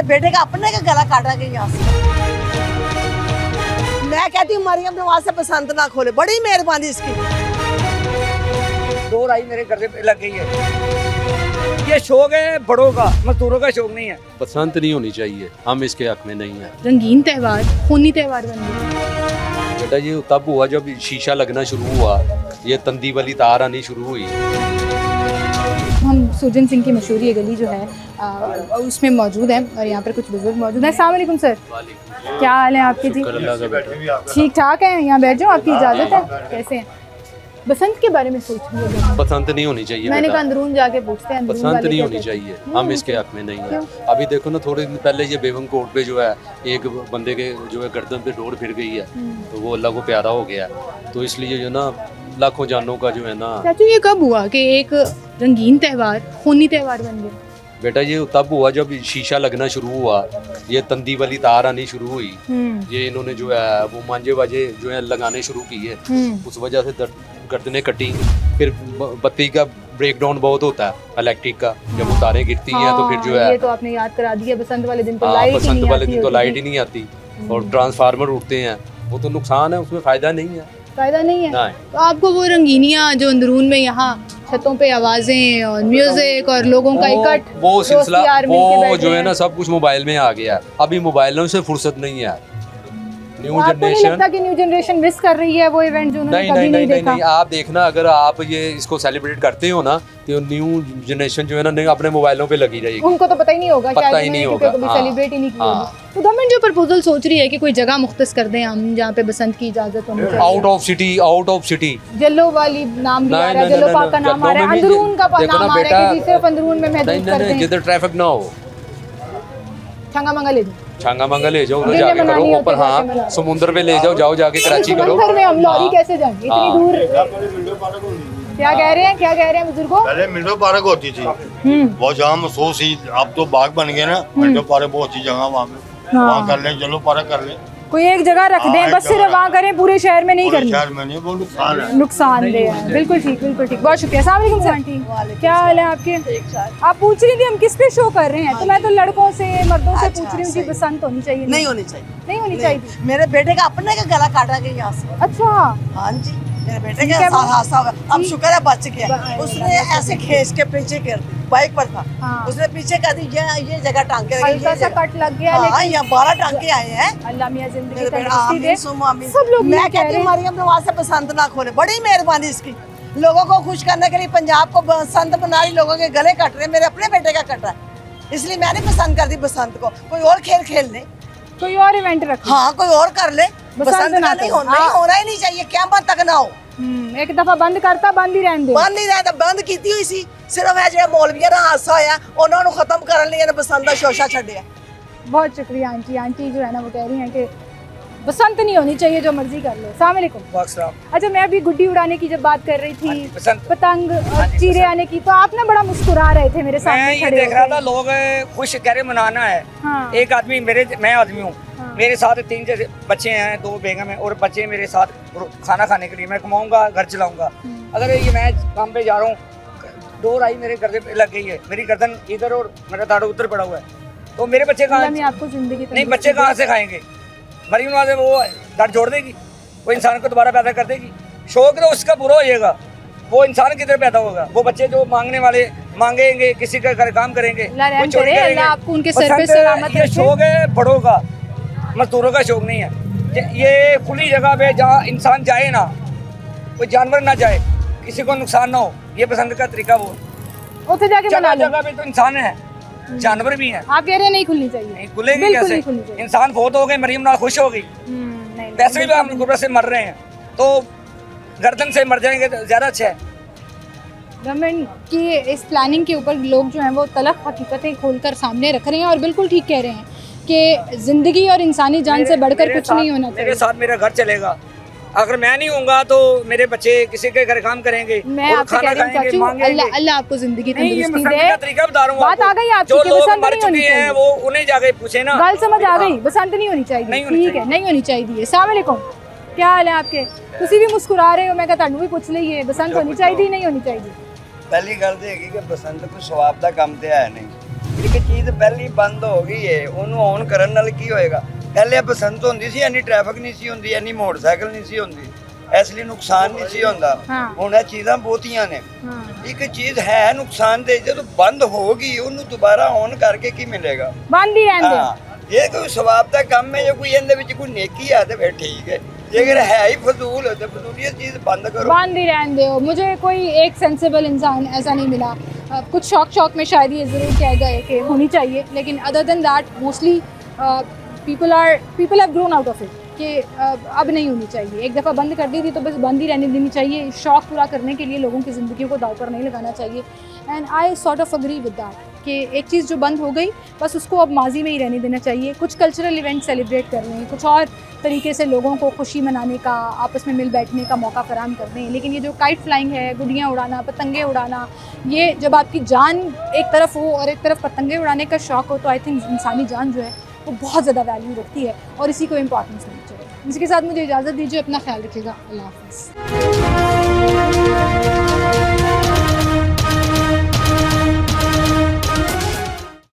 बेटे का अपने का गला काटा गया यहाँ से। मैं कहती हूँ मरियम नवाज से बसंत ना खोले, बड़ी मेहरबानी इसकी। दो राई मेरे गर्दे पे लग गई है। ये शौक है बड़ों का, मजदूरों का शौक नहीं है। बसंत नहीं होनी चाहिए, हम इसके हक में नहीं है। रंगीन त्यौहार खूनी त्यौहार बन गया। बेटा ये तब हुआ जब शीशा लगना शुरू हुआ, ये तंदी वाली तार आनी शुरू हुई। हम सुजन सिंह की मशहूर ये गली जो है उसमें मौजूद है और यहाँ पर कुछ बुजुर्ग मौजूद हैं। अस्सलाम वालेकुम सर, क्या हाल है आपके जी? ठीक ठाक है, यहाँ बैठ जाओ, आपकी इजाज़त है। कैसे हैं? बसंत के बारे में सोच रही है। बसंत नहीं होनी चाहिए। मैंने कहा अंदरून जाके पूछते हैं। बसंत नहीं होनी चाहिए, हम इसके हक में नहीं है। अभी देखो ना, थोड़े दिन पहले ये बेगम कोर्ट पे जो है एक बंदे के जो है गर्दन पे डोर फिर गई है, तो वो अल्लाह को प्यारा हो गया। तो इसलिए जो ना लाखों जानों का जो है ना। चाचू ये कब हुआ कि एक रंगीन त्यौहार खूनी त्यौहार बन गया? बेटा ये तब हुआ जब शीशा लगना शुरू हुआ, ये तंदी वाली तार आनी शुरू हुई। ये इन्होंने जो है वो मांझे वाजे जो है लगाने शुरू किए, उस वजह से गर्दनें कटी। फिर बत्ती का ब्रेकडाउन बहुत होता है इलेक्ट्रिक का, जब वो तारें गिरती हैं तो फिर जो है। ये तो आपने याद करा दिया, बसंत वाले दिन तो लाइट ही नहीं आती और ट्रांसफार्मर उठते हैं, वो तो नुकसान है, उसमें फायदा नहीं है। फायदा नहीं है। तो आपको वो रंगीनियाँ जो अंदरून में यहाँ छतों पे आवाजें और म्यूजिक और लोगों का इकट्ठ, वो सिलसिला वो जो है ना सब कुछ मोबाइल में आ गया। अभी मोबाइलों से फुर्सत नहीं है। न्यू जनरेशन मिस कर रही है वो इवेंट जो उन्होंने कभी नहीं देखा। नहीं, आप देखना, अगर आप ये इसको सेलिब्रेट करते हो ना तो न्यू जनरेशन जो है ना अपने मोबाइलों पे लगी रहेगी। उनको तो पता ही नहीं होगा, पता ही नहीं होगा, सेलिब्रेट ही नहीं किया। तो गवर्नमेंट जो प्रपोजल सोच रही है कि कोई जगह मुख्तस कर दें हम जहाँ पे बसंत की इजाजत होनी चाहिए। आउट ऑफ सिटी जल्लो वाली नाम भी आ रहा है, जल्लो पार्क का नाम आ रहा है, अंदरून का नाम आ रहा है कि सिर्फ अंदरून में महदूद कर दें, जिधर ट्रैफिक ना हो। छंगा मंगा ले जाओ, उधर जाके करो ऊपर। हाँ, समुद्र पे ले जाओ जाके कराची करो। समुद्र में हम लॉरी कैसे जाएंगे इतनी दूर? क्या कह रहे हैं बुजुर्गों? पहले मिंटो पार्क होती थी, बहुत जगह महसूस ही, अब तो बाग बन गए ना। मिंटो पार्क बहुत अच्छी जगह, वहाँ कर ले, चलो पार्क कर ले। कोई एक जगह रख दें बस, सिर्फ वहाँ करें, पूरे शहर में नहीं करना। शहर में नहीं, वो नुकसानदेह है। बिल्कुल ठीक, बहुत शुक्रिया। अस्सलाम वालेकुम आंटी, क्या हाल है आपके? आप पूछ रही थी हम किस पे शो कर रहे हैं, तो मैं तो लड़कों से मर्दों से पूछ रही हूँ कि बसंत होनी चाहिए नहीं होनी चाहिए। मेरे बेटे का अपने का गला काटा गया यहाँ से। अच्छा, हाँ जी, मेरे बेटे के साथ हादसा होगा। अब शुक्र है बच गया। उसने ऐसे खींच के पीछे कर दी, बाइक पर था, उसने पीछे कर दी, ये जगह टांके हल्का सा कट लग गया। हाँ, यहाँ 12 टांके आए हैं। अल्लाह मियां जिंदगी सब लोग। मैं कहती हूँ मरियम नवाज से बसंत ना खोले, बड़ी मेहरबानी इसकी। लोगों को खुश करने के लिए पंजाब को बसंत बना रही, लोगों के गले कट रहे। मेरे अपने बेटे का कट रहा है, इसलिए मैंने पसंद कर दी बसंत को। कोई और खेल ले, कोई और इवेंट रख, हाँ कोई और कर ले। बसंत का नहीं होना ही नहीं चाहिए, क़यामत तक ना हो। एक दफा बंद करता, बंद ही रहने बंद की हुई सी। सिर्फ है जो मौलविया ना हादसा होया, उन्होंने खत्म करने लिए बसंत का शोशा छड्डिया। बहुत शुक्रिया आंटी जो है ना वो कह रही हैं कि बसंत नहीं होनी चाहिए, जो मर्जी कर लो। अस्सलाम वालेकुम। अच्छा, मैं अभी गुड्डी उड़ाने की जब बात कर रही थी, पतंग और चीरे आने की, तो आप ना बड़ा मुस्कुरा रहे थे मेरे सामने खड़े। मैं देख रहा था लोग खुश कह रहे मनाना है। एक आदमी मैं आदमी हूँ, मेरे साथ 3 जैसे बच्चे हैं, 2 बेगम हैं और बच्चे मेरे साथ खाना खाने के लिए। मैं कमाऊंगा, घर चलाऊंगा। अगर ये मैं काम पे जा रहा हूँ, डोर आई मेरे गर्दन पे लग गई है, मेरी गर्दन इधर और मेरा दाढ़ उधर पड़ा हुआ है, तो मेरे बच्चे कहाँ? आपको जिंदगी नहीं, बच्चे कहाँ से खाएंगे? मरीम नवाज वो दाढ़ जोड़ देगी, वो इंसान को दोबारा पैदा कर देगी। शौक तो उसका बुरा हो जाएगा, वो इंसान किधर पैदा होगा? वो बच्चे जो मांगने वाले मांगेंगे, किसी का काम करेंगे, आपको उनके सर पे सलामत रखे। शौक है बड़ों का, मजदूरों का शौक नहीं है। ये खुली जगह पे जहाँ इंसान जाए ना, कोई जानवर ना जाए, किसी को नुकसान ना हो, ये पसंद का तरीका। वो जगह पे तो इंसान है, जानवर भी हैं। आप कह रहे हैं नहीं खुलनी चाहिए? नहीं खुलेगी कैसे? इंसान बहुत हो गए, मरियम नवाज खुश हो गई। वैसे भी हम गुर्बत से मर रहे हैं, तो गर्दन से मर जाएंगे तो ज्यादा अच्छा है। गवर्नमेंट की इस प्लानिंग के ऊपर लोग जो हैं वो तलख हकीकतें खोलकर सामने रख रहे हैं और बिल्कुल ठीक कह रहे हैं कि जिंदगी और इंसानी जान से बढ़कर कुछ नहीं होना चाहिए। मेरे साथ मेरा घर चलेगा, अगर मैं नहीं होऊंगा तो मेरे बच्चे किसी के घर काम करेंगे। मैं आपसे कह रही हूं चाचू, अल्लाह आपको जिंदगी तंदुरुस्ती दे। तरीका बता रहा हूं, बात आ गई आपकी कि बसंत नहीं होनी चाहिए, वो उन्हें जाके पूछे ना। गल समझ आ गई, बसंत नहीं होनी चाहिए, ठीक है, नहीं होनी चाहिए। अस्सलाम वालेकुम, क्या हाल है आपके? तुसी भी मुस्कुरा रहे हो, मैं कहता हूं भी पूछ लईए, बसंत होनी चाहिए नहीं होनी चाहिए? पहली गल तो है कि बसंत कोई सवाब दा काम ते है नहीं, एक चीज़ पहले ही बंद हो गई है, ਉਹਨੂੰ ऑन करन नाल की होएगा। पहले बसंत होंदी सी, इन्नी ट्रैफिक नहीं सी होंदी, इन्नी मोटरसाइकिल नहीं सी होंदी, इसलिए नुकसान नहीं सी होंदा। हुण ਇਹ चीज़ां बहुतियां ने। एक चीज़ है नुकसानदेह, ਜਦੋਂ बंद होगी ਉਹਨੂੰ ਦੁਬਾਰਾ ऑन करके की मिलेगा? बंद ही रहने दो। ये कोई सवाब का काम है, जो कोई इहदे विच कोई नेकी है तो फिर ठीक है, जेकर है ही फजूल तो फजूलियत चीज़ बंद करो, बंद ही रहने दो। मुझे कोई एक सेंसिबल इंसान ऐसा नहीं मिला। कुछ शौक में शायद ये ज़रूर कह गए कि होनी चाहिए, लेकिन other than that mostly people have grown out of it कि अब नहीं होनी चाहिए। एक दफ़ा बंद कर दी थी तो बस बंद ही रहने देनी चाहिए। शौक पूरा करने के लिए लोगों की ज़िंदगियों को दाव पर नहीं लगाना चाहिए। And I sort of agree with that कि एक चीज़ जो बंद हो गई बस उसको अब माजी में ही रहने देना चाहिए। कुछ कल्चरल इवेंट सेलिब्रेट कर रहे हैं, कुछ और तरीके से लोगों को खुशी मनाने का, आपस में मिल बैठने का मौका फराहम कर रहे हैं, लेकिन ये जो काइट फ्लाइंग है, गुड़ियाँ उड़ाना, पतंगे उड़ाना, ये जब आपकी जान एक तरफ हो और एक तरफ पतंगे उड़ाने का शौक़ हो तो आई थिंक इंसानी जान जो है वो बहुत ज़्यादा वैल्यू रखती है और इसी को इम्पॉर्टेंस देनी चाहिए। इसके साथ मुझे इजाज़त दीजिए, अपना ख्याल रखिएगा, अल्लाह हाफ़िज़।